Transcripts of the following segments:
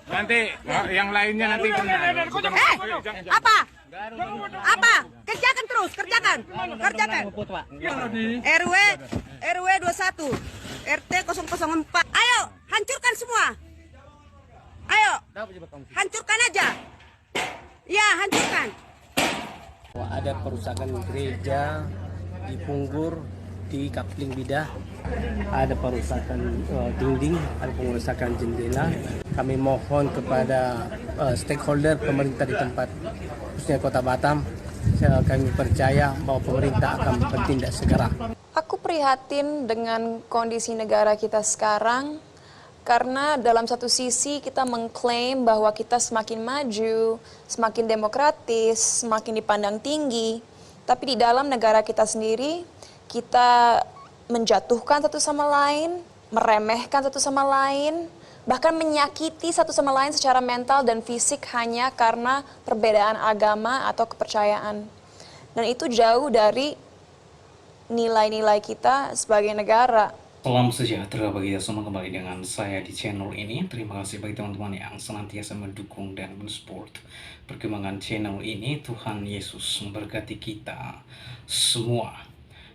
Nanti yang lainnya nanti. Apa? Apa? Kerjakan terus, kerjakan. RW 21, RT 004. Ayo, hancurkan semua. Ayo, hancurkan aja. Ya, hancurkan. Ada perusakan gereja di Punggur, di Kapling Bidah, ada perusakan dinding, ada pengerusakan jendela. Kami mohon kepada stakeholder pemerintah di tempat, khususnya Kota Batam, kami percaya bahwa pemerintah akan bertindak segera. Aku prihatin dengan kondisi negara kita sekarang, karena dalam satu sisi kita mengklaim bahwa kita semakin maju, semakin demokratis, semakin dipandang tinggi, tapi di dalam negara kita sendiri, kita menjatuhkan satu sama lain, meremehkan satu sama lain, bahkan menyakiti satu sama lain secara mental dan fisik hanya karena perbedaan agama atau kepercayaan. Dan itu jauh dari nilai-nilai kita sebagai negara. Salam sejahtera bagi kita semua, kembali dengan saya di channel ini. Terima kasih bagi teman-teman yang senantiasa mendukung dan mensupport perkembangan channel ini. Tuhan Yesus memberkati kita semua.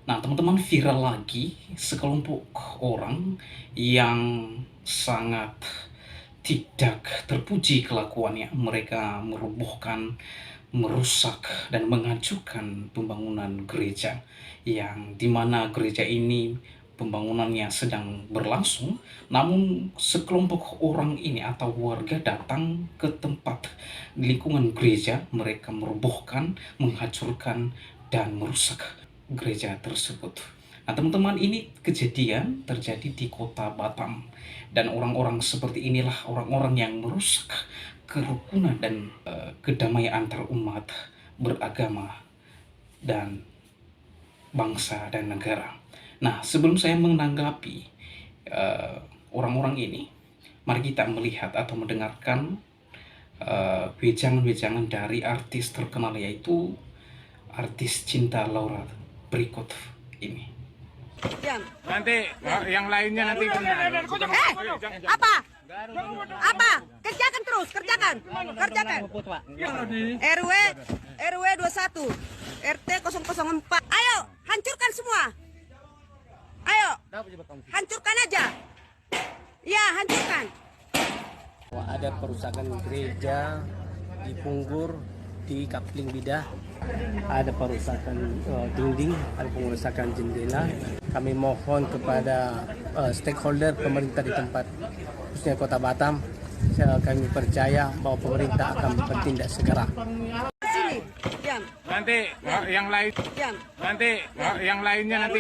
Nah teman-teman, viral lagi sekelompok orang yang sangat tidak terpuji kelakuannya. Mereka merobohkan, merusak, dan menghancurkan pembangunan gereja, yang dimana gereja ini pembangunannya sedang berlangsung, namun sekelompok orang ini atau warga datang ke tempat lingkungan gereja, mereka merobohkan, menghancurkan, dan merusak gereja tersebut. Nah teman-teman, ini kejadian terjadi di Kota Batam, dan orang-orang seperti inilah orang-orang yang merusak kerukunan dan kedamaian antar umat beragama dan bangsa dan negara. Nah, sebelum saya menanggapi orang-orang ini, mari kita melihat atau mendengarkan wejangan-wejangan dari artis terkenal, yaitu artis Cinta Laura berikut ini. Nanti yang lainnya nanti. Apa? Apa? Kerjakan terus, kerjakan. RW 21, RT 004. Ayo, hancurkan semua. Ayo, hancurkan aja. Ya, hancurkan. Ada perusakan gereja di Punggur, di Kapling Bidah, ada perusakan dinding, ada pengerusakan jendela. Kami mohon kepada stakeholder pemerintah di tempat, khususnya Kota Batam, kami percaya bahwa pemerintah akan bertindak segera. Sini, diam. Nanti yang lain. Diam. Nanti yang lainnya nanti.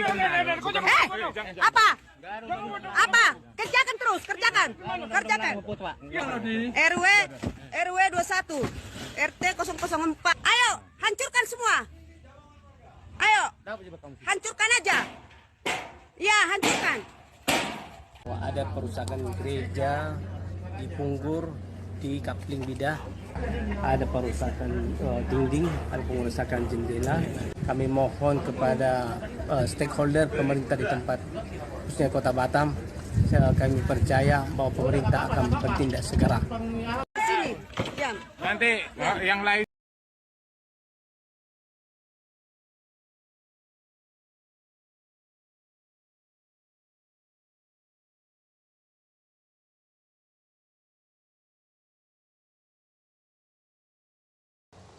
Apa? Apa? Kerjakan terus, kerjakan. RW 21, RT 004. Ayo, hancurkan semua. Ayo, hancurkan aja. Ya, hancurkan. Ada perusakan gereja di Punggur, di Kapling Bidah, ada perusakan dinding, ada pengerusakan jendela. Kami mohon kepada stakeholder pemerintah di tempat, khususnya Kota Batam, kami percaya bahwa pemerintah akan bertindak segera. Sini, diam. Nanti yang lain.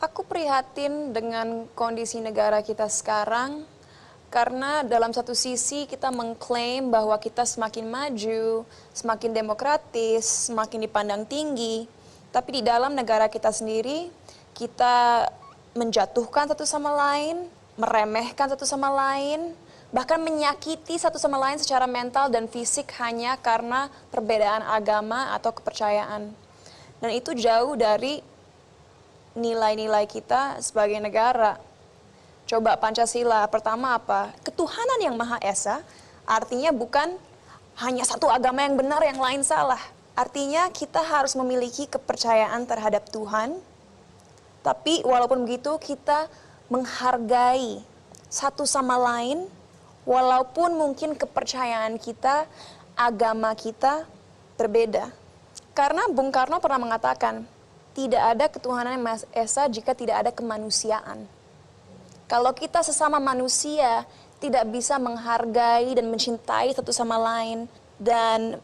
Aku prihatin dengan kondisi negara kita sekarang, karena dalam satu sisi kita mengklaim bahwa kita semakin maju, semakin demokratis, semakin dipandang tinggi, tapi di dalam negara kita sendiri, kita menjatuhkan satu sama lain, meremehkan satu sama lain, bahkan menyakiti satu sama lain secara mental dan fisik hanya karena perbedaan agama atau kepercayaan. Dan itu jauh dari nilai-nilai kita sebagai negara. Coba Pancasila, pertama apa? Ketuhanan yang Maha Esa, artinya bukan hanya satu agama yang benar, yang lain salah. Artinya kita harus memiliki kepercayaan terhadap Tuhan, tapi walaupun begitu kita menghargai satu sama lain, walaupun mungkin kepercayaan kita, agama kita berbeda. Karena Bung Karno pernah mengatakan, tidak ada ketuhanan yang Maha Esa jika tidak ada kemanusiaan. Kalau kita sesama manusia tidak bisa menghargai dan mencintai satu sama lain dan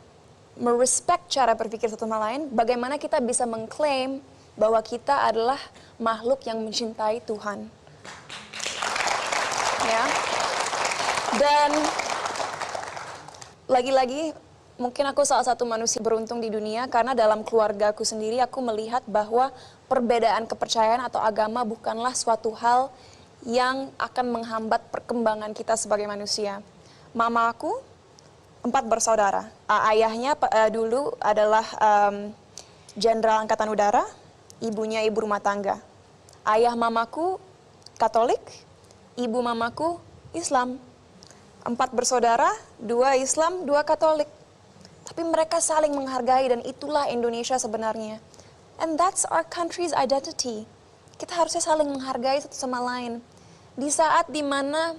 merespek cara berpikir satu sama lain, bagaimana kita bisa mengklaim bahwa kita adalah makhluk yang mencintai Tuhan? Ya. Dan lagi-lagi mungkin aku salah satu manusia beruntung di dunia karena dalam keluargaku sendiri aku melihat bahwa perbedaan kepercayaan atau agama bukanlah suatu hal yang akan menghambat perkembangan kita sebagai manusia. Mama aku 4 bersaudara. Ayahnya dulu adalah Jenderal Angkatan Udara, ibunya ibu rumah tangga. Ayah mamaku Katolik, ibu mamaku Islam. 4 bersaudara, 2 Islam, 2 Katolik. Tapi mereka saling menghargai dan itulah Indonesia sebenarnya. And that's our country's identity. Kita harusnya saling menghargai satu sama lain. Di saat dimana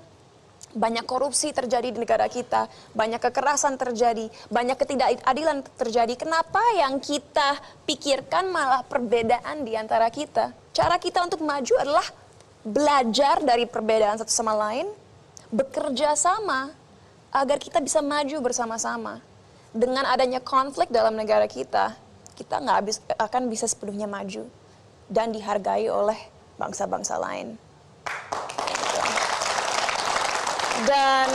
banyak korupsi terjadi di negara kita, banyak kekerasan terjadi, banyak ketidakadilan terjadi, kenapa yang kita pikirkan malah perbedaan di antara kita? Cara kita untuk maju adalah belajar dari perbedaan satu sama lain, bekerja sama agar kita bisa maju bersama-sama. Dengan adanya konflik dalam negara kita nggak akan bisa sepenuhnya maju dan dihargai oleh bangsa-bangsa lain. Dan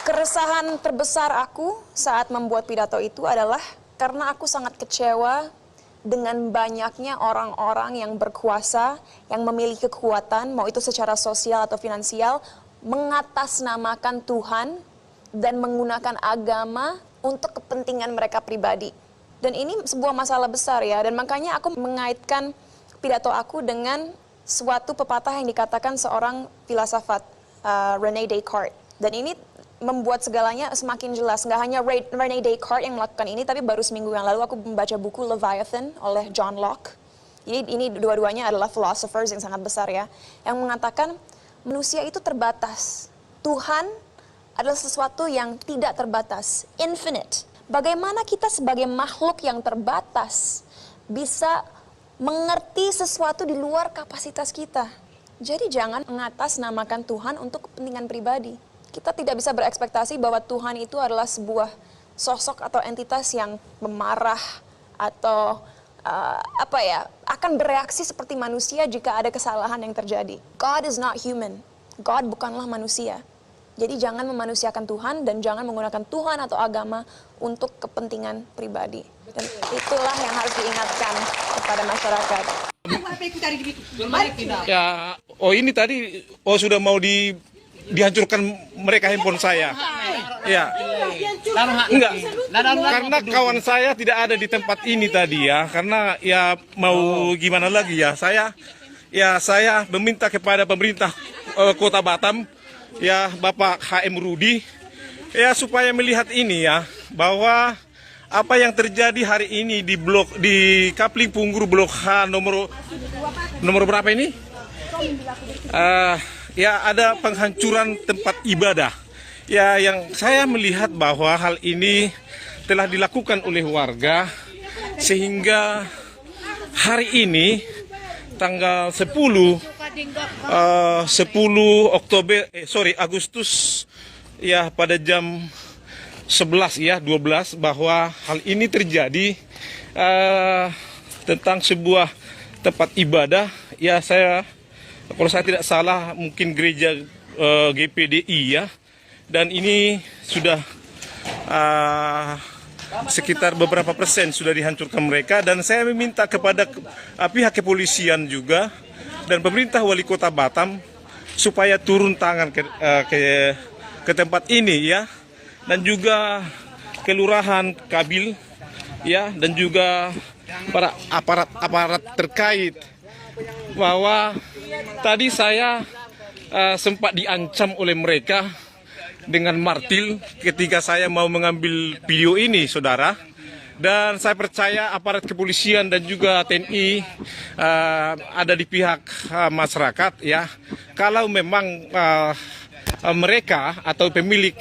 keresahan terbesar aku saat membuat pidato itu adalah karena aku sangat kecewa dengan banyaknya orang-orang yang berkuasa, yang memiliki kekuatan, mau itu secara sosial atau finansial, mengatasnamakan Tuhan dan menggunakan agama untuk kepentingan mereka pribadi. Dan ini sebuah masalah besar ya, dan makanya aku mengaitkan pidato aku dengan suatu pepatah yang dikatakan seorang filsafat, René Descartes. Dan ini membuat segalanya semakin jelas. Nggak hanya René Descartes yang melakukan ini, tapi baru seminggu yang lalu aku membaca buku Leviathan oleh John Locke. Ini dua-duanya adalah philosophers yang sangat besar ya, yang mengatakan manusia itu terbatas. Tuhan adalah sesuatu yang tidak terbatas, infinite. Bagaimana kita sebagai makhluk yang terbatas bisa mengerti sesuatu di luar kapasitas kita? Jadi jangan mengatasnamakan Tuhan untuk kepentingan pribadi. Kita tidak bisa berekspektasi bahwa Tuhan itu adalah sebuah sosok atau entitas yang memarah atau akan bereaksi seperti manusia jika ada kesalahan yang terjadi. God is not human. God bukanlah manusia. Jadi jangan memanusiakan Tuhan dan jangan menggunakan Tuhan atau agama untuk kepentingan pribadi. Dan itulah yang harus diingatkan kepada masyarakat. Ya, ini tadi sudah mau dihancurkan mereka handphone saya. Ya. Enggak. Karena kawan saya tidak ada di tempat ini tadi ya. Karena ya mau gimana lagi ya. Saya meminta kepada pemerintah Kota Batam, ya Bapak HM Rudi, ya supaya melihat ini ya, bahwa apa yang terjadi hari ini di Kapling Punggur Blok H nomor berapa ini? Ya ada penghancuran tempat ibadah. Ya yang saya melihat bahwa hal ini telah dilakukan oleh warga sehingga hari ini tanggal 10 Agustus ya pada jam 11 ya 12 bahwa hal ini terjadi tentang sebuah tempat ibadah ya kalau saya tidak salah mungkin gereja GPDI ya, dan ini sudah sekitar beberapa persen sudah dihancurkan mereka, dan saya meminta kepada pihak kepolisian juga dan pemerintah wali kota Batam supaya turun tangan ke tempat ini ya, dan juga kelurahan Kabil ya, dan juga para aparat terkait, bahwa tadi saya sempat diancam oleh mereka dengan martil ketika saya mau mengambil video ini, saudara. Dan saya percaya aparat kepolisian dan juga TNI ada di pihak masyarakat ya. Kalau memang mereka atau pemilik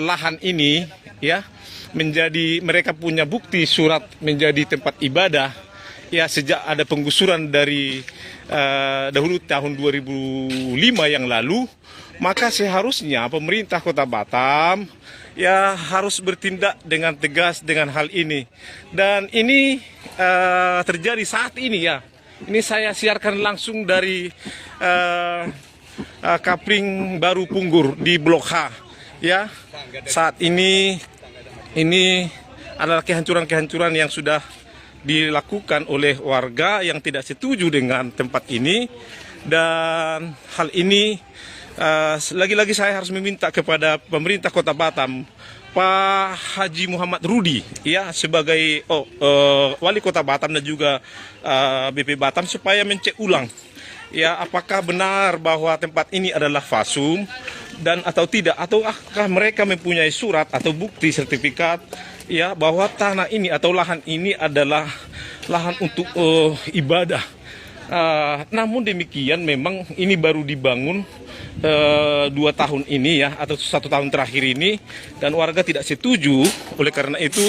lahan ini ya mereka punya bukti surat menjadi tempat ibadah ya sejak ada penggusuran dari dahulu tahun 2005 yang lalu, maka seharusnya pemerintah Kota Batam ya harus bertindak dengan tegas dengan hal ini. Dan ini terjadi saat ini ya. Ini saya siarkan langsung dari Kapling Baru Punggur di Blok H ya. Saat ini adalah kehancuran-kehancuran yang sudah dilakukan oleh warga yang tidak setuju dengan tempat ini. Dan hal ini lagi-lagi saya harus meminta kepada pemerintah Kota Batam, Pak Haji Muhammad Rudi ya sebagai wali Kota Batam dan juga BP Batam supaya mencek ulang ya apakah benar bahwa tempat ini adalah fasum dan atau tidak, ataukah mereka mempunyai surat atau bukti sertifikat ya bahwa tanah ini atau lahan ini adalah lahan untuk ibadah. Namun demikian memang ini baru dibangun 2 tahun ini ya atau 1 tahun terakhir ini dan warga tidak setuju. Oleh karena itu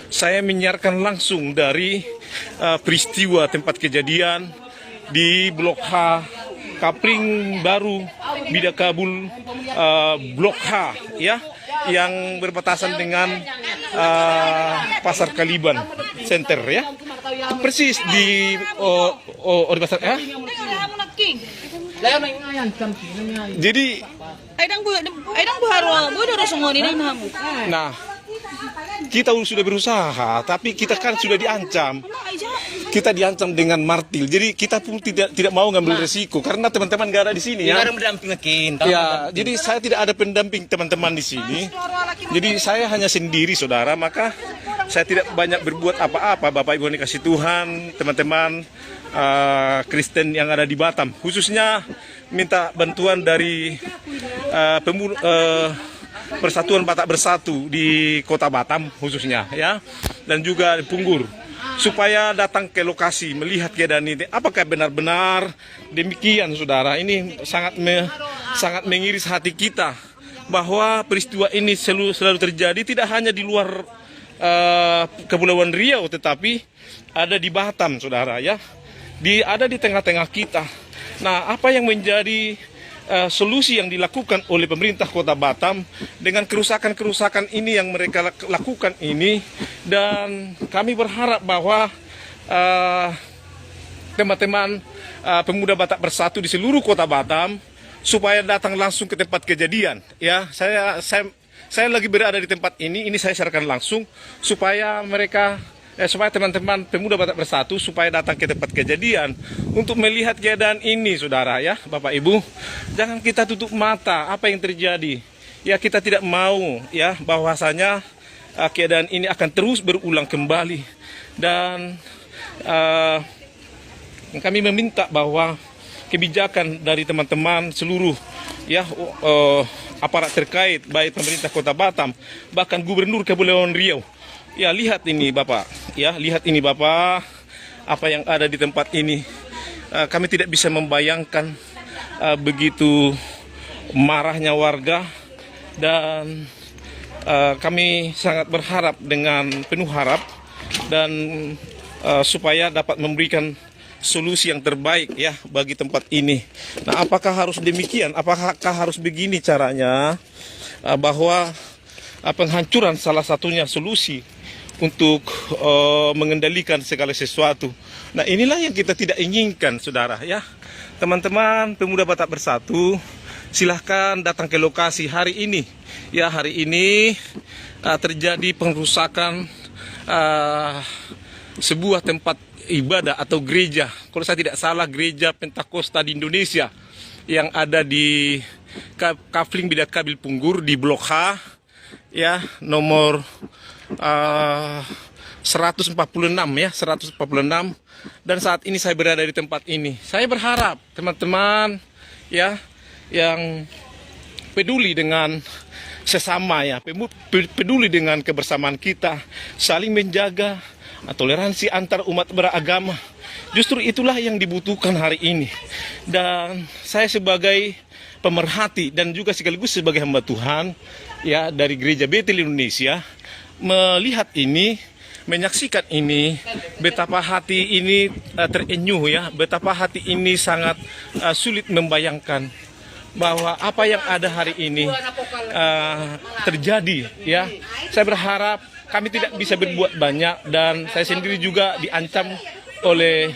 saya menyiarkan langsung dari peristiwa tempat kejadian di Blok H Kapling Baru Bidakabul Blok H ya yang berbatasan dengan Pasar Kaliban Center ya. Persis di pasar ya. Jadi nah kita sudah berusaha tapi kita kan sudah diancam. Kita diancam dengan martil. Jadi kita pun tidak mau ngambil resiko karena teman-teman gak ada di sini ya. Ya, jadi saya tidak ada pendamping teman-teman di sini. Jadi saya hanya sendiri saudara, maka saya tidak banyak berbuat apa-apa. Bapak Ibu dikasih Tuhan, teman-teman Kristen yang ada di Batam, khususnya minta bantuan dari Persatuan Batak Bersatu di Kota Batam khususnya ya, dan juga di Punggur, supaya datang ke lokasi melihat keadaan ini. Apakah benar-benar demikian saudara? Ini sangat mengiris hati kita bahwa peristiwa ini selalu terjadi tidak hanya di luar Kepulauan Riau tetapi ada di Batam saudara ya, ada di tengah-tengah kita. Nah, apa yang menjadi solusi yang dilakukan oleh pemerintah Kota Batam dengan kerusakan-kerusakan ini yang mereka lakukan ini, dan kami berharap bahwa teman-teman pemuda Batak Bersatu di seluruh Kota Batam supaya datang langsung ke tempat kejadian ya. Saya lagi berada di tempat ini saya siarkan langsung supaya supaya teman-teman pemuda Batak Bersatu supaya datang ke tempat kejadian untuk melihat keadaan ini saudara ya. Bapak Ibu, jangan kita tutup mata apa yang terjadi ya. Kita tidak mau ya bahwasanya keadaan ini akan terus berulang kembali, dan kami meminta bahwa kebijakan dari teman-teman seluruh ya aparat terkait, baik pemerintah Kota Batam bahkan Gubernur Kepulauan Riau ya, lihat ini Bapak ya, lihat ini Bapak apa yang ada di tempat ini. Kami tidak bisa membayangkan begitu marahnya warga, dan kami sangat berharap dengan penuh harap dan supaya dapat memberikan solusi yang terbaik ya bagi tempat ini. Nah, apakah harus demikian? Apakah harus begini caranya? Bahwa penghancuran salah satunya solusi untuk mengendalikan segala sesuatu. Nah, inilah yang kita tidak inginkan saudara ya. Teman-teman pemuda Batak Bersatu, silahkan datang ke lokasi hari ini ya. Hari ini terjadi pengrusakan sebuah tempat ibadah atau gereja, kalau saya tidak salah gereja Pentakosta di Indonesia yang ada di Kapling Bidakabil Punggur di Blok H ya, nomor 146 ya, 146. Dan saat ini saya berada di tempat ini. Saya berharap teman-teman ya yang peduli dengan sesama ya, peduli dengan kebersamaan kita, saling menjaga toleransi antar umat beragama. Justru itulah yang dibutuhkan hari ini. Dan saya sebagai pemerhati dan juga sekaligus sebagai hamba Tuhan ya dari Gereja Betel Indonesia melihat ini, menyaksikan ini, betapa hati ini terenyuh ya, betapa hati ini sangat sulit membayangkan bahwa apa yang ada hari ini terjadi ya. Saya berharap kami tidak bisa berbuat banyak, dan saya sendiri juga diancam oleh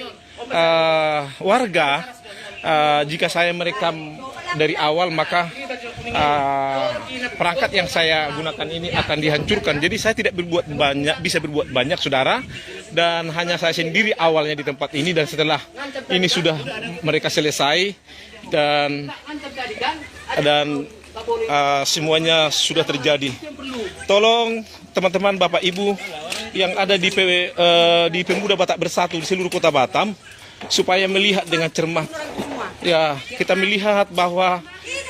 warga. Jika saya merekam dari awal, maka perangkat yang saya gunakan ini akan dihancurkan. Jadi saya tidak bisa berbuat banyak, saudara, dan hanya saya sendiri awalnya di tempat ini, dan setelah ini sudah mereka selesai dan semuanya sudah terjadi. Tolong teman-teman, Bapak Ibu yang ada di Pemuda Batak Bersatu di seluruh Kota Batam, supaya melihat dengan cermat. Ya, kita melihat bahwa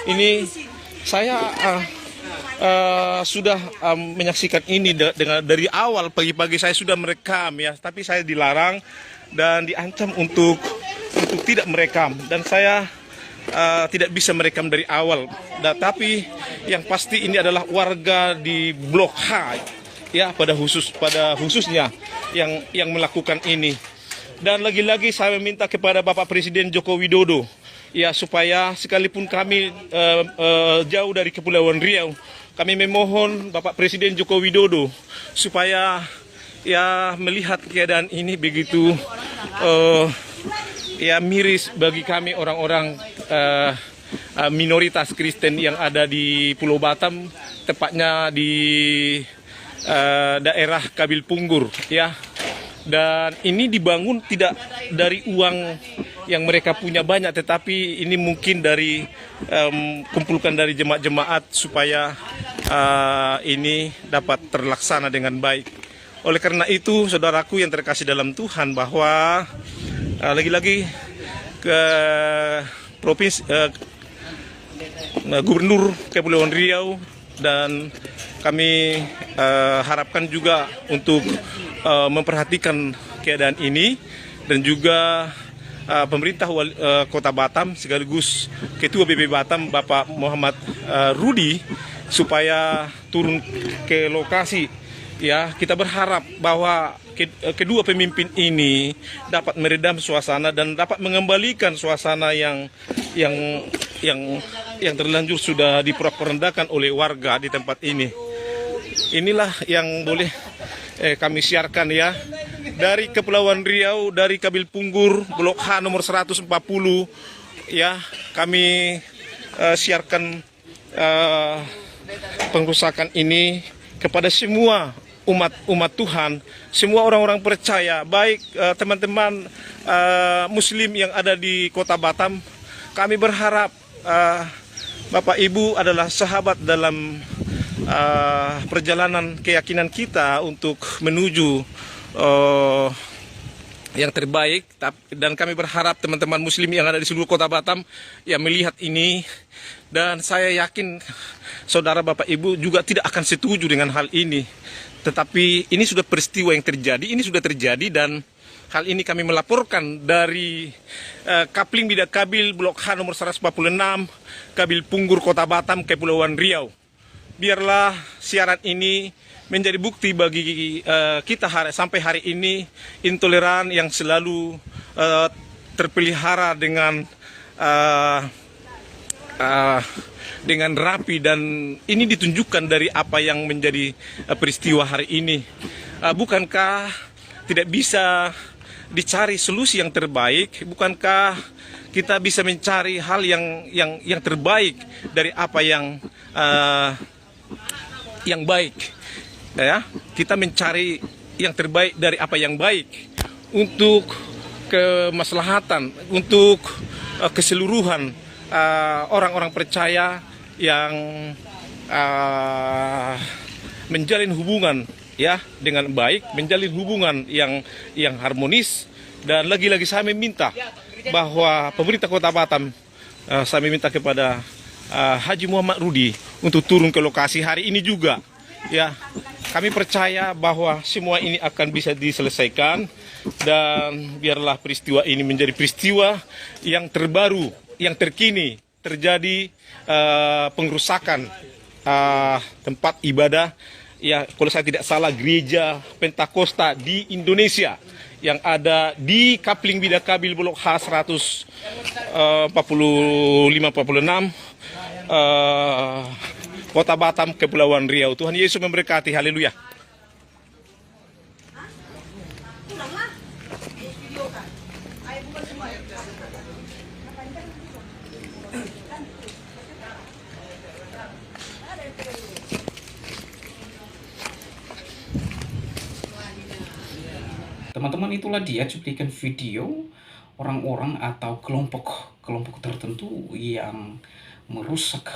ini saya sudah menyaksikan ini dari awal. Pagi-pagi saya sudah merekam ya, tapi saya dilarang dan diancam untuk tidak merekam, dan saya tidak bisa merekam dari awal. Tapi yang pasti ini adalah warga di Blok H ya, pada khususnya yang melakukan ini. Dan lagi-lagi saya meminta kepada Bapak Presiden Joko Widodo ya, supaya sekalipun kami jauh dari Kepulauan Riau, kami memohon Bapak Presiden Joko Widodo supaya ya melihat keadaan ini begitu ya miris bagi kami orang-orang minoritas Kristen yang ada di Pulau Batam, tepatnya di daerah Kabil Punggur ya. Dan ini dibangun tidak dari uang yang mereka punya banyak, tetapi ini mungkin dari kumpulkan dari jemaat-jemaat supaya ini dapat terlaksana dengan baik. Oleh karena itu, saudaraku yang terkasih dalam Tuhan, bahwa lagi-lagi ke provinsi Gubernur Kepulauan Riau, dan kami harapkan juga untuk memperhatikan keadaan ini, dan juga pemerintah Kota Batam sekaligus Ketua BB Batam Bapak Muhammad Rudi supaya turun ke lokasi ya. Kita berharap bahwa kedua pemimpin ini dapat meredam suasana dan dapat mengembalikan suasana yang terlanjur sudah diporak-porandahkan oleh warga di tempat ini. Inilah yang boleh kami siarkan ya, dari Kepulauan Riau, dari Kabil Punggur, Blok H nomor 140 ya. Kami siarkan pengrusakan ini kepada semua umat Tuhan, semua orang-orang percaya, baik teman-teman Muslim yang ada di Kota Batam. Kami berharap Bapak Ibu adalah sahabat dalam perjalanan keyakinan kita untuk menuju yang terbaik, dan kami berharap teman-teman Muslim yang ada di seluruh Kota Batam yang melihat ini, dan saya yakin saudara Bapak Ibu juga tidak akan setuju dengan hal ini, tetapi ini sudah peristiwa yang terjadi, ini sudah terjadi, dan hal ini kami melaporkan dari Kapling Bidak Kabil Blok H nomor 146 Kabil Punggur Kota Batam Kepulauan Riau. Biarlah siaran ini menjadi bukti bagi kita sampai hari ini, intoleran yang selalu terpelihara dengan rapi, dan ini ditunjukkan dari apa yang menjadi peristiwa hari ini. Bukankah tidak bisa dicari solusi yang terbaik? Bukankah kita bisa mencari hal yang terbaik dari apa yang baik ya? Kita mencari yang terbaik dari apa yang baik untuk kemaslahatan, untuk keseluruhan orang-orang percaya yang menjalin hubungan ya dengan baik, menjalin hubungan yang harmonis. Dan lagi-lagi saya meminta bahwa pemerintah Kota Batam, saya meminta kepada Haji Muhammad Rudi untuk turun ke lokasi hari ini juga ya. Kami percaya bahwa semua ini akan bisa diselesaikan, dan biarlah peristiwa ini menjadi peristiwa yang terbaru, yang terkini terjadi, pengrusakan tempat ibadah ya kalau saya tidak salah gereja Pentakosta di Indonesia yang ada di Kapling Bida Kabil Blok H 145-46 Kota Batam, Kepulauan Riau. Tuhan Yesus memberkati. Haleluya. Teman-teman, itulah dia cuplikan video orang-orang atau kelompok tertentu yang merusak,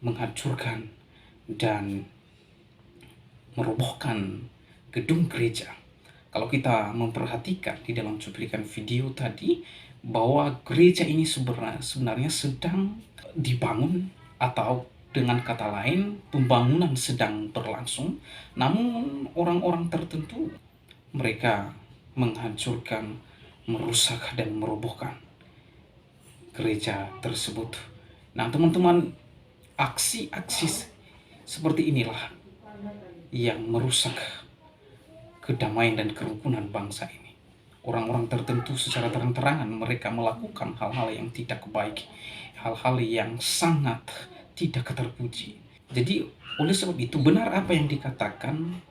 menghancurkan, dan merobohkan gedung gereja. Kalau kita memperhatikan di dalam cuplikan video tadi, bahwa gereja ini sebenarnya sedang dibangun, atau dengan kata lain, pembangunan sedang berlangsung. Namun orang-orang tertentu, mereka menghancurkan, merusak, dan merobohkan gereja tersebut. Nah teman-teman, aksi-aksi seperti inilah yang merusak kedamaian dan kerukunan bangsa ini. Orang-orang tertentu secara terang-terangan mereka melakukan hal-hal yang tidak baik, hal-hal yang sangat tidak terpuji. Jadi oleh sebab itu benar apa yang dikatakan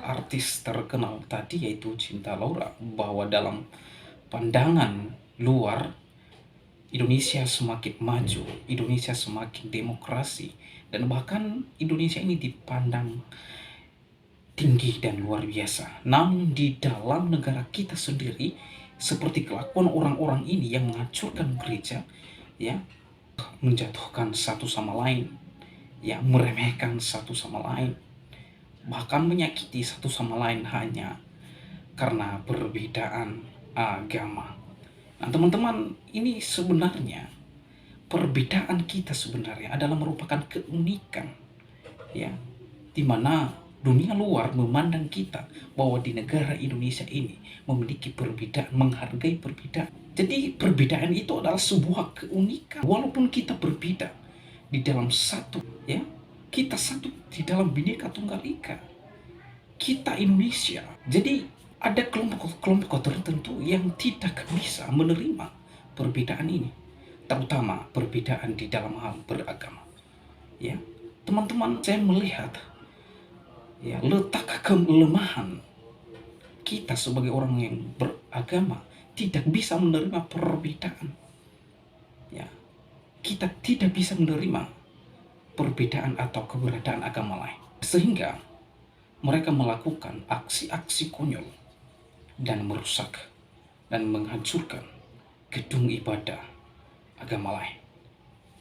artis terkenal tadi, yaitu Cinta Laura, bahwa dalam pandangan luar Indonesia semakin maju, Indonesia semakin demokrasi, dan bahkan Indonesia ini dipandang tinggi dan luar biasa. Namun di dalam negara kita sendiri, seperti kelakuan orang-orang ini yang menghancurkan gereja, ya, menjatuhkan satu sama lain, ya, meremehkan satu sama lain, bahkan menyakiti satu sama lain hanya karena perbedaan agama. Nah teman-teman, ini sebenarnya perbedaan kita sebenarnya adalah merupakan keunikan, ya, di mana dunia luar memandang kita bahwa di negara Indonesia ini memiliki perbedaan, menghargai perbedaan. Jadi perbedaan itu adalah sebuah keunikan. Walaupun kita berbeda di dalam satu, ya, kita satu di dalam Bhinneka Tunggal Ika. Kita Indonesia. Jadi ada kelompok tertentu yang tidak bisa menerima perbedaan ini, terutama perbedaan di dalam hal beragama. Ya, teman-teman, saya melihat, ya, letak kelemahan kita sebagai orang yang beragama tidak bisa menerima perbedaan. Ya, kita tidak bisa menerima perbedaan atau keberadaan agama lain, sehingga mereka melakukan aksi-aksi konyol dan merusak dan menghancurkan gedung ibadah agama lain,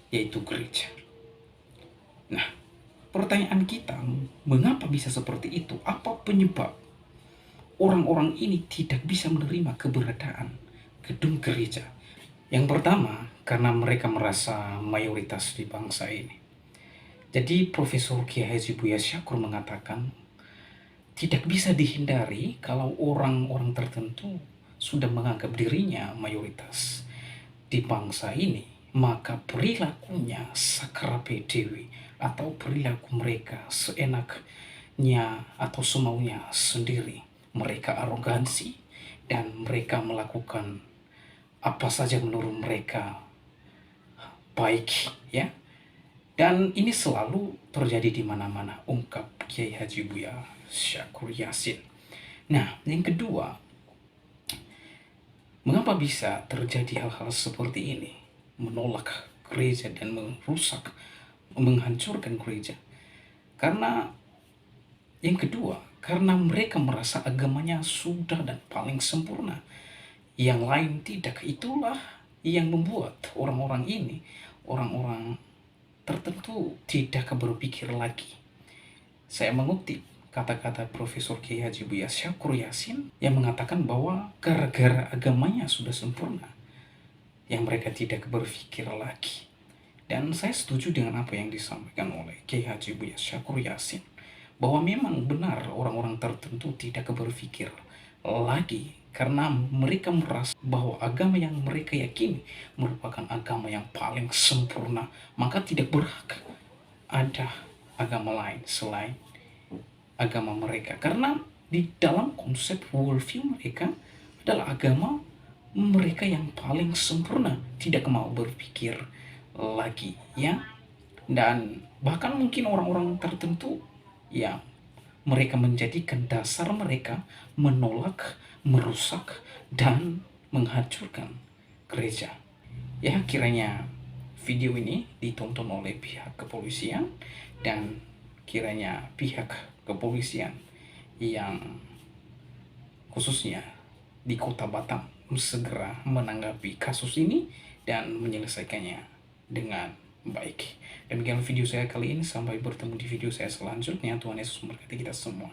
yaitu gereja. Nah, pertanyaan kita, mengapa bisa seperti itu? Apa penyebab orang-orang ini tidak bisa menerima keberadaan gedung gereja? Yang pertama, karena mereka merasa mayoritas di bangsa ini. Jadi Profesor Kiai Haji Buya Syakur mengatakan, tidak bisa dihindari kalau orang-orang tertentu sudah menganggap dirinya mayoritas di bangsa ini, maka perilakunya sakrape dewi, atau perilaku mereka seenaknya atau semaunya sendiri. Mereka arogansi dan mereka melakukan apa saja menurut mereka baik, ya. Dan ini selalu terjadi di mana-mana, ungkap Kiai Haji Buya Syakur Yasin. Nah, yang kedua, mengapa bisa terjadi hal-hal seperti ini? Menolak gereja dan merusak, menghancurkan gereja. Karena yang kedua, karena mereka merasa agamanya sudah dan paling sempurna. Yang lain tidak. Itulah yang membuat orang-orang ini, orang-orang tertentu tidak berpikir lagi. Saya mengutip kata-kata Profesor Kiai Haji Buya Syakur Yasin yang mengatakan bahwa gara-gara agamanya sudah sempurna, yang mereka tidak berpikir lagi. Dan saya setuju dengan apa yang disampaikan oleh Kiai Haji Buya Syakur Yasin, bahwa memang benar orang-orang tertentu tidak berpikir lagi karena mereka merasa bahwa agama yang mereka yakini merupakan agama yang paling sempurna, maka tidak berhak ada agama lain selain agama mereka, karena di dalam konsep worldview mereka adalah agama mereka yang paling sempurna, tidak mau berpikir lagi, ya. Dan bahkan mungkin orang-orang tertentu yang mereka menjadikan dasar mereka menolak, merusak, dan menghancurkan gereja. Ya, kiranya video ini ditonton oleh pihak kepolisian, dan kiranya pihak kepolisian yang khususnya di Kota Batam segera menanggapi kasus ini dan menyelesaikannya dengan baik. Demikian video saya kali ini, sampai bertemu di video saya selanjutnya. Tuhan Yesus memberkati kita semua.